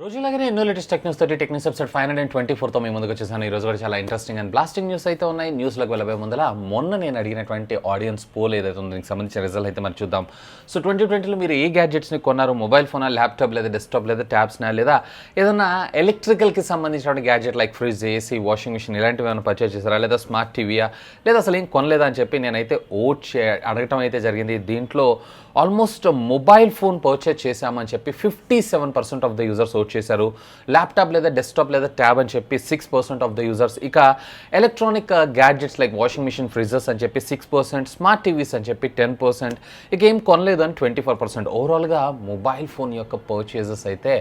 రోజులాగానే ఎన్నో latest techniques తోటి techniques episode 524తో మీ ముందుకు వచ్చేసాను. ఈ రోజు కూడా చాలా ఇంట్రెస్టింగ్ అండ్ బ్లాస్టింగ్ న్యూస్ అయితే ఉన్నాయి. న్యూస్లోకి వెళ్ళబోయే ముందర మొన్న నేను అడిగినటువంటి ఆడియన్స్ పోల్ ఏదైతే ఉందో దీనికి సంబంధించిన రిజల్ట్ అయితే మరి చూద్దాం. సో 2020లో మీరు ఏ గ్యాడ్జెట్స్ని కొన్నారు? మొబైల్ ఫోనా, ల్యాప్టాప్ లేదా డెస్క్టాప్ లేదా ట్యాబ్స్నా, లేదా ఏదన్నా ఎలక్ట్రికల్కి సంబంధించినటువంటి gadget like fridge, AC, washing machine ఇలాంటివి ఏమైనా పర్చేస్ చేశారా, లేదా స్మార్ట్ టీవీయా, లేదా అసలు ఏం కొనలేదా అని చెప్పి నేనైతే అడగటం అయితే జరిగింది. దీంట్లో ఆల్మోస్ట్ మొబైల్ ఫోన్ పర్చేస్ చేశామని చెప్పి 57% ఆఫ్ ద యూజర్స్ ఓట్ చేశారు. ల్యాప్టాప్ లేదా డెస్క్టాప్ లేదా ట్యాబ్ అని చెప్పి 6% ఆఫ్ ద యూజర్స్. ఇక electronic gadgets like washing machine, fridges అని చెప్పి 6%, స్మార్ట్ టీవీస్ అని చెప్పి 10%, ఇక ఏం కొనలేదు అని 24%. ఓవరాల్గా మొబైల్ ఫోన్ యొక్క పర్చేజెస్ అయితే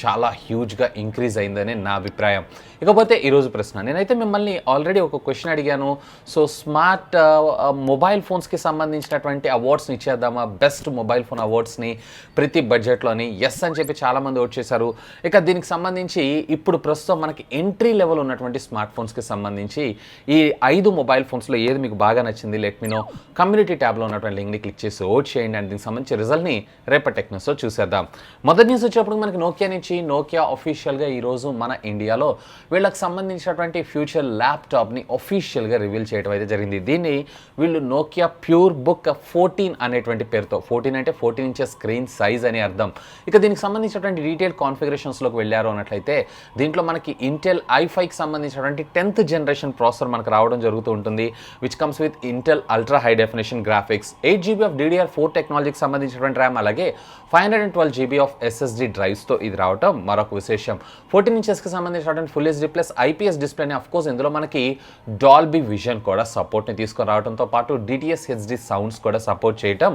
చాలా హ్యూజ్గా ఇంక్రీజ్ అయిందని నా అభిప్రాయం. ఇకపోతే ఈరోజు ప్రశ్న, నేనైతే మిమ్మల్ని ఆల్రెడీ ఒక క్వశ్చన్ అడిగాను. సో స్మార్ట్ మొబైల్ ఫోన్స్కి సంబంధించినటువంటి అవార్డ్స్ని ఇచ్చేద్దామా, బెస్ట్ మొబైల్ ఫోన్ అవార్డ్స్ని ప్రతి బడ్జెట్లోని? ఎస్ అని చెప్పి చాలామంది ఓట్ చేశారు. ఇక దీనికి సంబంధించి ఇప్పుడు ప్రస్తుతం మనకి ఎంట్రీ లెవెల్ ఉన్నటువంటి స్మార్ట్ ఫోన్స్కి సంబంధించి ఈ 5 మొబైల్ ఫోన్స్లో ఏది మీకు బాగా నచ్చింది లెట్ మీ నో. కమ్యూనిటీ ట్యాబ్లో ఉన్నటువంటి లింక్ని క్లిక్ చేసి ఓట్ చేయండి. అండ్ దీనికి సంబంధించి రిజల్ట్ని రేపటి టెక్నిక్స్లో చూసేద్దాం. మొదటి న్యూస్ వచ్చేప్పుడు మనకి నోకియా అఫీషియల్గా ఈరోజు మన ఇండియాలో వీళ్ళకి సంబంధించినటువంటి ఫ్యూచర్ ల్యాప్టాప్ని అఫీషియల్గా రివీల్ చేయడం అయితే జరిగింది. దీన్ని వీళ్ళు నోకియా ప్యూర్ బుక్ 14 అనేటువంటి పేరుతో, 14 అంటే 14 ఇంచెస్ స్క్రీన్ సైజ్ అని అర్థం. ఇక దీనికి సంబంధించినటువంటి డీటెయిల్ కాన్ఫిగరేషన్స్లోకి వెళ్ళారు అన్నట్లయితే దీంట్లో మనకి ఇంటెల్ i5కి సంబంధించినటువంటి 10th జనరేషన్ ప్రాసెసర్ మనకు రావడం జరుగుతూ ఉంటుంది, which comes with Intel ultra high definition graphics, 8GB of DDR4 టెక్నాలజీకి సంబంధించినటువంటి ర్యామ్, అలాగే 512GB ఆఫ్ SSD డ్రైవ్స్తో ఇది రావడం మరొక విశేషం. 14 ఇంచెస్కి సంబంధించినటువంటి ఫుల్ హెచ్డీ ప్లస్ IPS డిస్ప్లేని అఫ్కోర్స్ ఇందులో మనకి డాల్బీ విజన్ కూడా సపోర్ట్ని తీసుకొని రావడంతో పాటు DTS HD సౌండ్స్ కూడా సపోర్ట్ చేయటం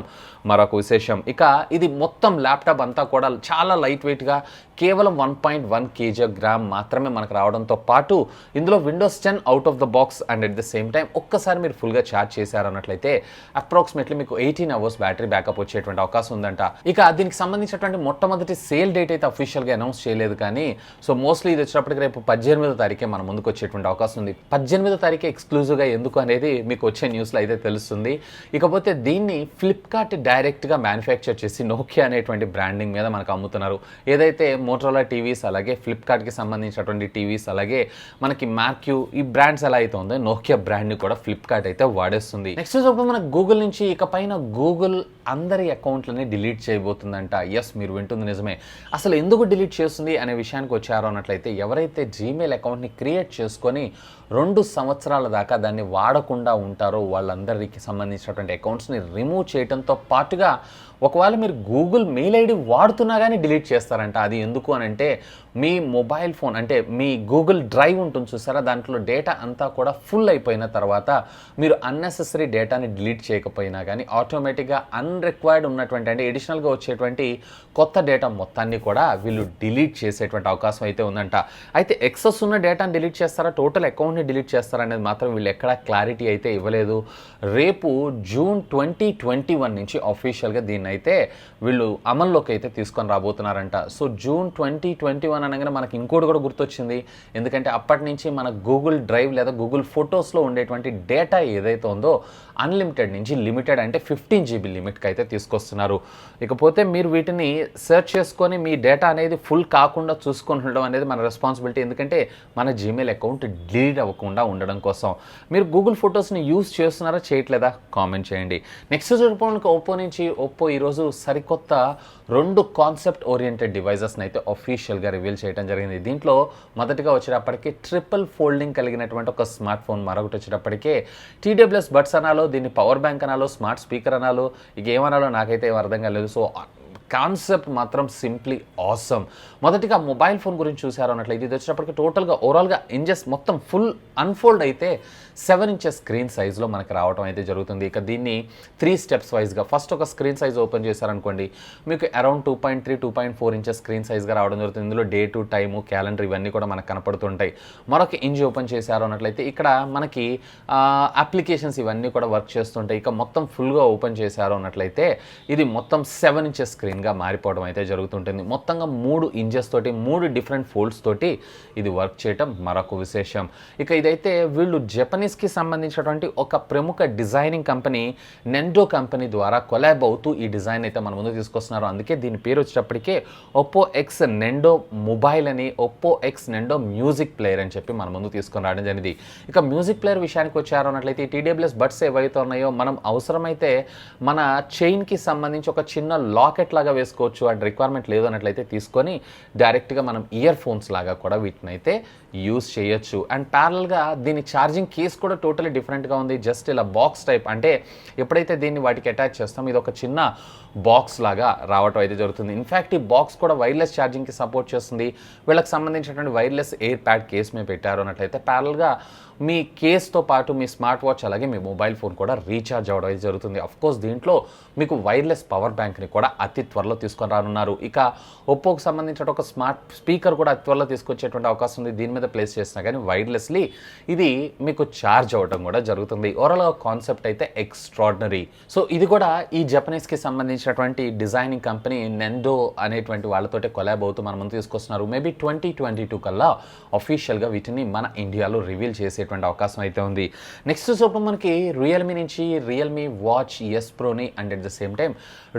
మరొక విశేషం. ఇక ఇది మొత్తం ల్యాప్టాప్ అంతా కూడా చాలా లైట్ వెయిట్గా కేవలం 1.1 kg మాత్రమే మనకు రావడంతో పాటు ఇందులో Windows 10 out of the box and at the same time ఒక్కసారి మీరు ఫుల్గా ఛార్జ్ చేశారన్నట్లయితే అప్రాక్సిమేట్లీ మీకు 18 hours బ్యాటరీ బ్యాకప్ వచ్చేటువంటి అవకాశం ఉందంట. ఇక దీనికి సంబంధించినటువంటి మొట్టమొదటి సేల్ డేట్ అయితే అఫీషియల్గా అనౌన్స్ చేయలేదు, కానీ సో మోస్ట్లీ ఇది వచ్చినప్పటికీ రేపు 18వ తారీఖే మన ముందుకు వచ్చేటువంటి అవకాశం ఉంది. 18వ తారీఖే ఎక్స్క్లూజివ్గా ఎందుకు అనేది మీకు వచ్చే న్యూస్లో అయితే తెలుస్తుంది. ఇకపోతే దీన్ని ఫ్లిప్కార్ట్ డైరెక్ట్గా మ్యానుఫ్యాక్చర్ చేసి నోకియా అనేటువంటి బ్రాండింగ్ మీద మనకు అమ్ముతున్నారు. ఏదైతే మోటరోలా టీవీస్, అలాగే ఫ్లిప్కార్ట్కి సంబంధించినటువంటి టీవీస్, అలాగే మనకి మ్యాక్యూ ఈ బ్రాండ్స్ ఎలా అయితే ఉందో నోకియా బ్రాండ్ని కూడా ఫ్లిప్కార్ట్ అయితే వాడేస్తుంది. నెక్స్ట్ చూద్దాం మనకు గూగుల్ నుంచి. ఇకపైన గూగుల్ అందరి అకౌంట్లని డిలీట్ చేయబోతుందంట. ఎస్, మీరు వింటుంది నిజమే. అసలు ఎందుకు డిలీట్ చేస్తుంది అనే విషయానికి వచ్చారో అన్నట్లయితే ఎవరైతే జీమెయిల్ అకౌంట్ని క్రియేట్ చేసుకొని 2 సంవత్సరాల దాకా దాన్ని వాడకుండా ఉంటారో వాళ్ళందరికీ సంబంధించినటువంటి అకౌంట్స్ని రిమూవ్ చేయడంతో పాటుగా ఒకవేళ మీరు గూగుల్ మెయిల్ ఐడి వాడుతున్నా కానీ డిలీట్ చేస్తారంట. అది ఎందుకు అని అంటే మీ మొబైల్ ఫోన్ అంటే మీ గూగుల్ డ్రైవ్ ఉంటుంది చూసారా, దాంట్లో డేటా అంతా కూడా ఫుల్ అయిపోయిన తర్వాత మీరు అన్నెసెసరీ డేటాని డిలీట్ చేయకపోయినా కానీ ఆటోమేటిక్గా అన్రిక్వైర్డ్ ఉన్నటువంటి అంటే ఎడిషనల్గా వచ్చేటువంటి కొత్త డేటా మొత్తాన్ని కూడా వీళ్ళు డిలీట్ చేసేటువంటి అవకాశం అయితే ఉందంట. అయితే ఎక్సెస్ ఉన్న డేటాని డిలీట్ చేస్తారా, టోటల్ అకౌంట్ని డిలీట్ చేస్తారా అనేది మాత్రం వీళ్ళు ఎక్కడా క్లారిటీ అయితే ఇవ్వలేదు. రేపు జూన్ 2021 నుంచి అఫీషియల్గా దీన్ని అయితే వీళ్ళు అమల్లోకి అయితే తీసుకొని రాబోతున్నారంట. సో జూన్ 2021 అనగానే మనకి ఇంకోటి కూడా గుర్తొచ్చింది. ఎందుకంటే అప్పటి నుంచి మన గూగుల్ డ్రైవ్ లేదా గూగుల్ ఫొటోస్లో ఉండేటువంటి డేటా ఏదైతే ఉందో అన్లిమిటెడ్ నుంచి లిమిటెడ్ అంటే 15GB లిమిట్కి అయితే తీసుకొస్తున్నారు. ఇకపోతే మీరు వీటిని సెర్చ్ చేసుకొని మీ డేటా అనేది ఫుల్ కాకుండా చూసుకొని ఉండడం అనేది మన రెస్పాన్సిబిలిటీ. ఎందుకంటే మన జీమెయిల్ అకౌంట్ డిలీట్ అవ్వకుండా ఉండడం కోసం. మీరు గూగుల్ ఫొటోస్ని యూజ్ చేస్తున్నారా, చేయట్లేదా? కామెంట్ చేయండి. నెక్స్ట్ చూడడానికి ఓప్పో నుంచి. ఓప్పో ఈరోజు సరికొత్త 2 కాన్సెప్ట్ ఓరియంటెడ్ డివైజెస్ని అయితే అఫీషియల్గా రివీల్ చేయడం జరిగింది. దీంట్లో మొదటిగా వచ్చేటప్పటికి ట్రిపుల్ ఫోల్డింగ్ కలిగినటువంటి ఒక స్మార్ట్ ఫోన్, మరొకటి వచ్చేటప్పటికే TWS బడ్స్ అనాలో, దీన్ని పవర్ బ్యాంక్ అనాలో, స్మార్ట్ స్పీకర్ అనాలో, ఇక ఏమనాలో నాకైతే ఏం అర్థం కాలేదు. సో కాన్సెప్ట్ మాత్రం సింప్లీ ఆసమ్. మొదటిగా మొబైల్ ఫోన్ గురించి చూసారు అన్నట్లయితే ఇది వచ్చేటప్పటికి టోటల్గా ఓవరాల్గా ఇంచెస్ మొత్తం ఫుల్ అన్ఫోల్డ్ అయితే 7 ఇంచెస్ స్క్రీన్ సైజ్లో మనకు రావడం అయితే జరుగుతుంది. ఇక దీన్ని 3 స్టెప్స్ వైజ్గా ఫస్ట్ ఒక స్క్రీన్ సైజ్ ఓపెన్ చేశారనుకోండి మీకు అరౌండ్ 2.3-2.4 ఇంచెస్ స్క్రీన్ సైజ్గా రావడం జరుగుతుంది. ఇందులో డేటు, టైము, క్యాలెండర్ ఇవన్నీ కూడా మనకు కనపడుతుంటాయి. మరొక ఇంచ్ ఓపెన్ చేశారు అన్నట్లయితే ఇక్కడ మనకి అప్లికేషన్స్ ఇవన్నీ కూడా వర్క్ చేస్తుంటాయి. ఇక మొత్తం ఫుల్గా ఓపెన్ చేశారు అన్నట్లయితే ఇది మొత్తం 7 ఇంచెస్ స్క్రీన్ డిజైన్గా మారిపోవడం అయితే జరుగుతుంటుంది. మొత్తంగా 3 ఇంచెస్ తోటి 3 డిఫరెంట్ ఫోల్డ్స్ తోటి ఇది వర్క్ చేయటం మరొక విశేషం. ఇక ఇదైతే వీళ్ళు జపనీస్కి సంబంధించినటువంటి ఒక ప్రముఖ డిజైనింగ్ కంపెనీ నెండో కంపెనీ ద్వారా కొలాబ్ అవుతూ ఈ డిజైన్ అయితే మన ముందు తీసుకొస్తున్నారు. అందుకే దీని పేరు వచ్చేటప్పటికే ఒప్పో ఎక్స్ నెండో మొబైల్ అని, ఒప్పో ఎక్స్ నెండో మ్యూజిక్ ప్లేయర్ అని చెప్పి మన ముందు తీసుకొని రావడం జరిగింది. ఇక మ్యూజిక్ ప్లేయర్ విషయానికి వచ్చారు అన్నట్లయితే ఈ టీడబ్ల్యూఎస్ బడ్స్ ఏవైతే ఉన్నాయో మనం అవసరమైతే మన చైన్కి సంబంధించి ఒక చిన్న లాకెట్ లాగా వేసుకోవచ్చు. అండ్ రిక్వైర్మెంట్ లేదు అన్నట్లయితే తీసుకొని డైరెక్ట్గా మనం ఇయర్ ఫోన్స్ లాగా కూడా వీటిని అయితే యూస్ చేయొచ్చు. అండ్ ప్యారల్గా దీని ఛార్జింగ్ కేస్ కూడా టోటలీ డిఫరెంట్గా ఉంది. జస్ట్ ఇలా బాక్స్ టైప్, అంటే ఎప్పుడైతే దీన్ని వాటికి అటాచ్ చేస్తాం ఇది ఒక చిన్న బాక్స్ లాగా రావటం అయితే జరుగుతుంది. ఇన్ఫ్యాక్ట్ ఈ బాక్స్ కూడా వైర్లెస్ ఛార్జింగ్కి సపోర్ట్ చేస్తుంది. వీళ్ళకి సంబంధించినటువంటి వైర్లెస్ ఎయిర్ ప్యాడ్ కేస్ మీద పెట్టారు అన్నట్లయితే ప్యారల్గా మీ కేస్తో పాటు మీ స్మార్ట్ వాచ్ అలాగే మీ మొబైల్ ఫోన్ కూడా రీఛార్జ్ అవ్వడం అయితే జరుగుతుంది. అఫ్కోర్స్ దీంట్లో మీకు వైర్లెస్ పవర్ బ్యాంక్ని కూడా అతి త్వరలో తీసుకొని రానున్నారు. ఇక ఒప్పోకి సంబంధించిన ఒక స్మార్ట్ స్పీకర్ కూడా అతి త్వరలో తీసుకొచ్చేటువంటి అవకాశం ఉంది. దీని మీద ప్లేస్ చేసినా కానీ వైర్లెస్లీ ఇది మీకు ఛార్జ్ అవ్వడం కూడా జరుగుతుంది. ఓవరాల్గా కాన్సెప్ట్ అయితే ఎక్స్ట్రాడినరీ. సో ఇది కూడా ఈ జపనీస్కి సంబంధించినటువంటి డిజైనింగ్ కంపెనీ నెండో అనేటువంటి వాళ్ళతోటి కొలాబ్ అవుతూ మన ముందు తీసుకొస్తున్నారు. మేబీ 2022 కల్లా అఫీషియల్గా వీటిని మన ఇండియాలో రివీల్ చేసేటువంటి అవకాశం అయితే ఉంది. నెక్స్ట్ చూపు మనకి రియల్మీ నుంచి రియల్మీ వాచ్ SProని and at the same time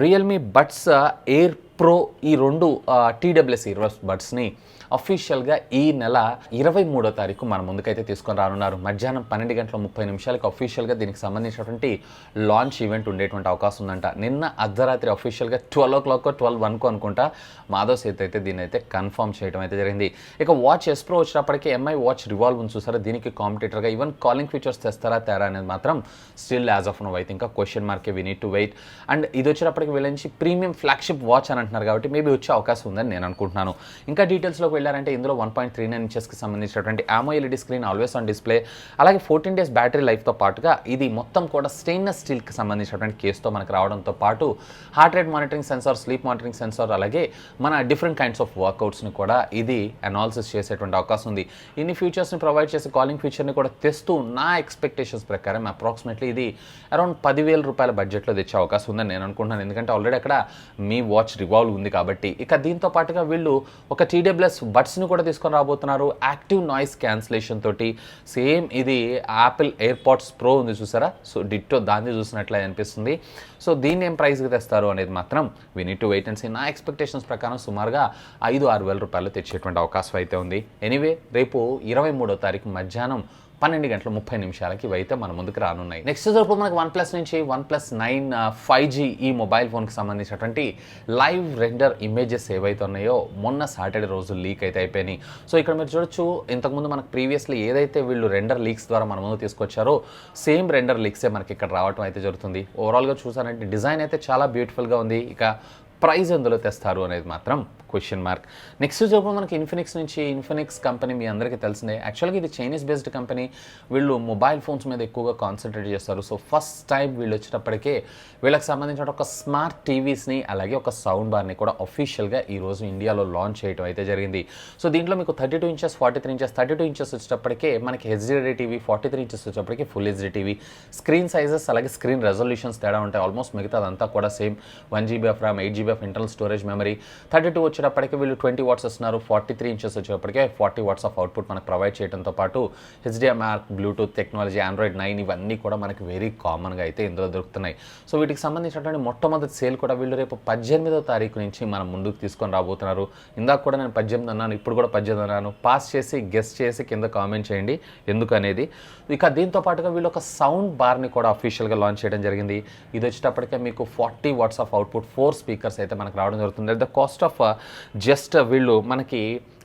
Realme buds air pro ఈ 2 టీడబ్ల్యూఎస్ ఇయర్స్ బడ్స్ని అఫీషియల్గా ఈ నెల 23వ తారీఖు మన ముందుకైతే తీసుకొని రానున్నారు. మధ్యాహ్నం 12:30 అఫీషియల్గా దీనికి సంబంధించినటువంటి లాంచ్ ఈవెంట్ ఉండేటువంటి అవకాశం ఉందంట. నిన్న అర్ధరాత్రి అఫీషియల్గా 12 o'clock 12:01 అనుకుంటా మాధవ్ సేత్ అయితే దీన్ని అయితే కన్ఫర్మ్ చేయడం అయితే జరిగింది. ఇక వాచ్ SPro వచ్చినప్పటికీ MI వాచ్ రివాల్వ్ ఉంది చూసారా, దీనికి కాంపిటేటర్గా ఈవెన్ కాలింగ్ ఫీచర్స్ తెస్తారా తేరా అనేది మాత్రం స్టిల్ యాజ్ ఆఫ్ నో అయితే ఇంకా క్వశ్చన్ మార్కే, we need to wait. And ఇది వచ్చేటప్పటికి వీళ్ళంచి ప్రీమియం ఫ్లాగ్షిప్ వాచ్ అని అంటున్నారు కాబట్టి మేబీ వచ్చే అవకాశం ఉందని నేను అనుకుంటున్నాను. ఇంకా డీటెయిల్స్లో వెళ్ళారంటే ఇందులో 1.39 ఇంచెస్కి సంబంధించినటువంటి AMOLED screen, always on display, అలాగే 14 days బ్యాటరీ లైఫ్తో పాటుగా ఇది మొత్తం కూడా స్టెయిన్లెస్ స్టీల్కి సంబంధించినటువంటి కేస్తో మనకు రావడంతో పాటు heart rate monitoring sensor, sleep monitoring sensor, అలాగే మన డిఫరెంట్ కైండ్స్ ఆఫ్ వర్కౌట్స్ని కూడా ఇది అనాలిసిస్ చేసేటువంటి అవకాశం ఉంది. ఇన్ని ఫీచర్స్ని ప్రొవైడ్ చేసి కాలింగ్ ఫీచర్ని కూడా తెస్తూ నా ఎక్స్పెక్టేషన్స్ ప్రకారం అప్రాక్సిమేట్లీ ఇది అరౌండ్ 10,000 రూపాయల బడ్జెట్లో తెచ్చే అవకాశం ఉందని నేను అనుకుంటున్నాను. ఎందుకంటే ఆల్రెడీ అక్కడ మీ వాచ్ రివాల్వ్ ఉంది కాబట్టి. ఇక దీంతో పాటుగా వీళ్ళు ఒక టీడబ్ల్యూఎస్ బడ్స్ని కూడా తీసుకొని రాబోతున్నారు. యాక్టివ్ నాయిస్ క్యాన్సిలేషన్ తోటి సేమ్ ఇది యాపిల్ ఎయిర్పాడ్స్ ప్రో ఉంది చూసారా, సో డిట్టో దాన్ని చూసినట్లే అనిపిస్తుంది. సో దీన్ని ఏం ప్రైస్కి తెస్తారు అనేది మాత్రం we need to wait and see. నా ఎక్స్పెక్టేషన్స్ ప్రకారం సుమారుగా 5-6 వేల రూపాయలు తెచ్చేటువంటి అవకాశం అయితే ఉంది. ఎనీవే రేపు 23వ తారీఖు మధ్యాహ్నం 12:30 ఇవైతే మన ముందుకు రానున్నాయి. నెక్స్ట్ ఇప్పుడు మనకి OnePlus నుంచి OnePlus 9 5G ఈ మొబైల్ ఫోన్కి సంబంధించినటువంటి లైవ్ రెండర్ ఇమేజెస్ ఏవైతే ఉన్నాయో మొన్న సాటర్డే రోజు లీక్ అయితే అయిపోయినాయి. సో ఇక్కడ మీరు చూడొచ్చు, ఇంతకుముందు మనకు ప్రీవియస్లీ ఏదైతే వీళ్ళు రెండర్ లీక్స్ ద్వారా మన ముందు తీసుకొచ్చారో సేమ్ రెండర్ లీక్సే మనకి ఇక్కడ రావడం అయితే జరుగుతుంది. ఓవరాల్గా చూసానంటే డిజైన్ అయితే చాలా బ్యూటిఫుల్గా ఉంది. ఇక ప్రైస్ ఎందులో తెస్తారు అనేది మాత్రం క్వశ్చన్ మార్క్. నెక్స్ట్ చూపు మనకి ఇన్ఫినిక్స్ నుంచి. ఇన్ఫినిక్స్ కంపెనీ మీ అందరికీ తెలిసిందే. యాక్చువల్గా ఇది చైనీస్ బేస్డ్ కంపెనీ. వీళ్ళు మొబైల్ ఫోన్స్ మీద ఎక్కువగా కాన్సన్ట్రేట్ చేస్తారు. సో ఫస్ట్ టైం వీళ్ళు వచ్చేటప్పటికే వీళ్ళకి సంబంధించిన ఒక స్మార్ట్ టీవీస్ని అలాగే ఒక సౌండ్ బార్ని కూడా అఫీషియల్గా ఈరోజు ఇండియాలో లాంచ్ చేయడం అయితే జరిగింది. సో దీంట్లో మీకు 32 inches 43 inches 32 inches వచ్చేటప్పటికే మనకి HDR టీవీ, 43 inches వచ్చేటప్పటికి full HD TV. Screen sizes అలాగే స్క్రీన్ రెజల్యూషన్స్ తేడా ఉంటాయి. ఆల్మోస్ట్ మిగతాదంతా కూడా same. 1GB of RAM, 8GB of internal storage memory. 32 వచ్చేటప్పటికి వీళ్ళు 20 watts ఇస్తున్నారు. 43 inches వచ్చేటప్పటికే 40 watts ఆఫ్ అవుట్పుట్ మనకు ప్రొవైడ్ చేయడంతో పాటు HDMI, బ్లూటూత్ టెక్నాలజీ, Android 9 ఇవన్నీ కూడా మనకి వెరీ కామన్గా అయితే ఇందులో దొరుకుతున్నాయి. సో వీటికి సంబంధించినటువంటి మొట్టమొదటి సేల్ కూడా వీళ్ళు రేపు 18వ తారీఖు నుంచి మనం ముందుకు తీసుకొని రాబోతున్నారు. ఇందాక కూడా నేను 18 అన్నాను, ఇప్పుడు కూడా 18 అన్నాను. పాస్ చేసి గెస్ చేసి కింద కామెంట్ చేయండి ఎందుకు అనేది. ఇక దీంతో పాటుగా వీళ్ళు ఒక సౌండ్ బార్ని కూడా అఫీషియల్గా లాంచ్ చేయడం జరిగింది. ఇది వచ్చేటప్పటికే మీకు 40 watts ఆఫ్ అవుట్పుట్, 4 స్పీకర్స్ అయితే మనకు రావడం జరుగుతుంది. At the cost of just వీళ్ళు మనకి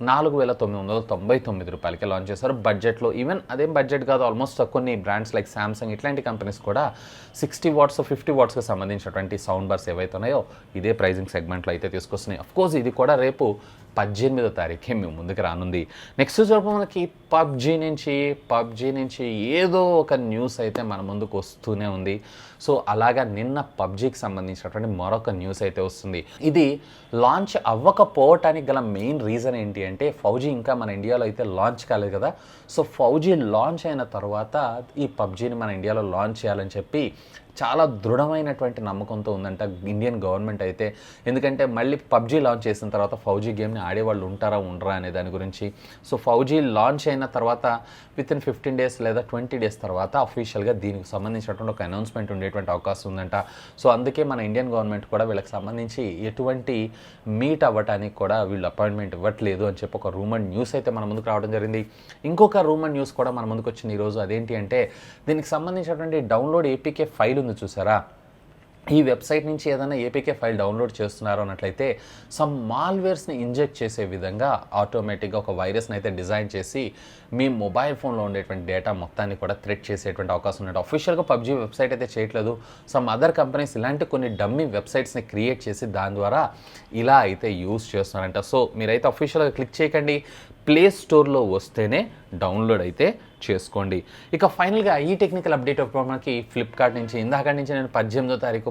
4,999 రూపాయలకి లాంచ్ చేశారు బడ్జెట్లో. ఈవెన్ అదేం బడ్జెట్ కాదు, ఆల్మోస్ట్ కొన్ని బ్రాండ్స్ లైక్ సామ్సంగ్ ఇట్లాంటి కంపెనీస్ కూడా 60 watts 50 wattsకి సంబంధించినటువంటి సౌండ్ బార్స్ ఏవైతే ఉన్నాయో ఇదే ప్రైజింగ్ సెగ్మెంట్లో అయితే తీసుకొస్తున్నాయి. అఫ్కోర్స్ ఇది కూడా రేపు 18వ తారీఖే మేము ముందుకు రానుంది. నెక్స్ట్ చూడడం మనకి పబ్జీ నుంచి ఏదో ఒక న్యూస్ అయితే మన ముందుకు వస్తూనే ఉంది. సో అలాగా నిన్న పబ్జీకి సంబంధించినటువంటి మరొక న్యూస్ అయితే వస్తుంది. ఇది లాంచ్ అవ్వకపోవటానికి గల మెయిన్ రీజన్ ఏంటి అంటే ఫౌజీ ఇంకా మన ఇండియాలో అయితే లాంచ్ కాలేదు కదా. సో ఫౌజీ లాంచ్ అయిన తర్వాత ఈ పబ్జీని మన ఇండియాలో లాంచ్ చేయాలని చెప్పి చాలా దృఢమైనటువంటి నమ్మకంతో ఉందంట ఇండియన్ గవర్నమెంట్ అయితే. ఎందుకంటే మళ్ళీ పబ్జీ లాంచ్ చేసిన తర్వాత 5G గేమ్ని ఆడేవాళ్ళు ఉంటారా ఉండరా అనే దాని గురించి. సో 5G లాంచ్ అయిన తర్వాత వితిన్ 15 డేస్ లేదా 20 డేస్ తర్వాత అఫీషియల్గా దీనికి సంబంధించినటువంటి ఒక అనౌన్స్మెంట్ ఉండేటువంటి అవకాశం ఉందంట. సో అందుకే మన ఇండియన్ గవర్నమెంట్ కూడా వీళ్ళకి సంబంధించి ఎటువంటి మీట్ అవ్వటానికి కూడా వీళ్ళు అపాయింట్మెంట్ ఇవ్వట్లేదు అని చెప్పి ఒక రూమర్ న్యూస్ అయితే మన ముందుకు రావడం జరిగింది. ఇంకొక రూమర్ న్యూస్ కూడా మన ముందుకు వచ్చింది ఈరోజు. అదేంటి అంటే దీనికి సంబంధించినటువంటి డౌన్లోడ్ ఏపీకే ఫైల్ ఉంది చూసారా, ఈ వెబ్సైట్ నుంచి ఏదైనా ఏపీకే ఫైల్ డౌన్లోడ్ చేస్తున్నారు అన్నట్లయితే సమ్ మాల్వేర్స్ని ఇంజెక్ట్ చేసే విధంగా ఆటోమేటిక్గా ఒక వైరస్ని అయితే డిజైన్ చేసి మీ మొబైల్ ఫోన్లో ఉండేటువంటి డేటా మొత్తాన్ని కూడా థ్రెట్ చేసేటువంటి అవకాశం ఉన్నట్టు. అఫీషియల్గా పబ్జీ వెబ్సైట్ అయితే చేయట్లేదు. సమ్ అదర్ కంపెనీస్ ఇలాంటి కొన్ని డమ్మీ వెబ్సైట్స్ని క్రియేట్ చేసి దాని ద్వారా ఇలా అయితే యూజ్ చేస్తున్నారంట. సో మీరైతే అఫీషియల్గా క్లిక్ చేయకండి, ప్లే స్టోర్లో వస్తేనే డౌన్లోడ్ అయితే చేసుకోండి. ఇక ఫైనల్గా ఈ టెక్నికల్ అప్డేట్ మనకి ఫ్లిప్కార్ట్ నుంచి ఇందాక నుంచి నేను 18వ తారీఖు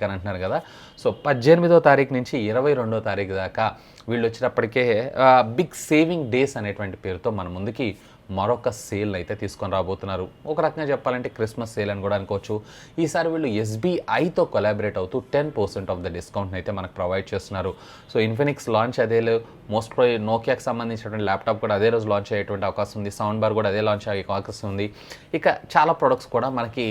అని అంటున్నారు కదా. సో 18వ తారీఖు నుంచి 22వ తారీఖు దాకా వీళ్ళు వచ్చినప్పటికే బిగ్ సేవింగ్ డేస్ అనేటువంటి పేరుతో మన ముందుకి మరొక సేల్ అయితే తీసుకొని రాబోతున్నారు. ఒక రకంగా చెప్పాలంటే క్రిస్మస్ సేల్ అని కూడా అనుకోవచ్చు. ఈసారి వీళ్ళు SBIతో కొలాబరేట్ అవుతూ 10% ఆఫ్ ద డిస్కౌంట్ని అయితే మనకు ప్రొవైడ్ చేస్తున్నారు. సో ఇన్ఫినిక్స్ లాంచ్ అదే, మోస్ట్ ప్రో నోకియాకి సంబంధించినటువంటి ల్యాప్టాప్ కూడా అదే రోజు లాంచ్ అయ్యేటువంటి అవకాశం ఉంది. సౌండ్ బార్ కూడా అదే లాంచ్ అయ్యే అవకాశం ఉంది. ఇక చాలా ప్రొడక్ట్స్ కూడా మనకి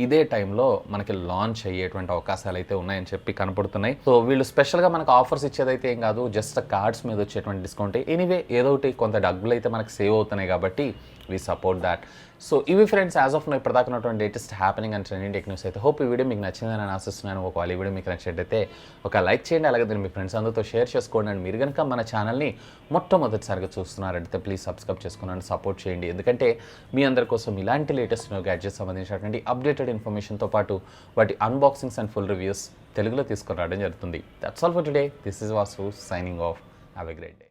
ఇదే టైంలో మనకి లాంచ్ అయ్యేటువంటి అవకాశాలు అయితే ఉన్నాయని చెప్పి కనపడుతున్నాయి. సో వీళ్ళు స్పెషల్గా మనకు ఆఫర్స్ ఇచ్చేదైతే ఏం కాదు, జస్ట్ కార్డ్స్ మీద వచ్చేటువంటి డిస్కౌంట్. ఎనీవే ఏదో ఒకటి కొంత డబ్బులు అయితే మనకి సేవ్ అవుతున్నాయి కాబట్టి we support that. సో ఇవి ఫ్రెండ్స్ యాజ్ ఆఫ్ నో ఇప్పటిదాకా ఉన్నటువంటి latest happening and trending tech news అయితే. హోప్ ఈ వీడియో మీకు నచ్చిందని నేను ఆశిస్తున్నాను. ఒకవేళ ఈ వీడియో మీకు నచ్చినట్టయితే ఒక లైక్ చేయండి, అలాగే దీన్ని మీ ఫ్రెండ్స్ అందరితో షేర్ చేసుకోండి. అండ్ మీరు కనుక మన ఛానల్ని మొట్టమొదటిసారిగా చూస్తున్నారంటే ప్లీజ్ సబ్స్క్రైబ్ చేసుకుని సపోర్ట్ చేయండి. ఎందుకంటే మీ అందరి కోసం ఇలాంటి లేటెస్ట్ గ్యాడ్జెట్స్ సంబంధించినటువంటి అప్డేటెడ్ ఇన్ఫర్మేషన్తో పాటు వాటి అన్బాక్సింగ్స్ అండ్ ఫుల్ రివ్యూస్ తెలుగులో తీసుకుని రావడం జరుగుతుంది. That's all for today. This is Vasu signing off. Have a great day.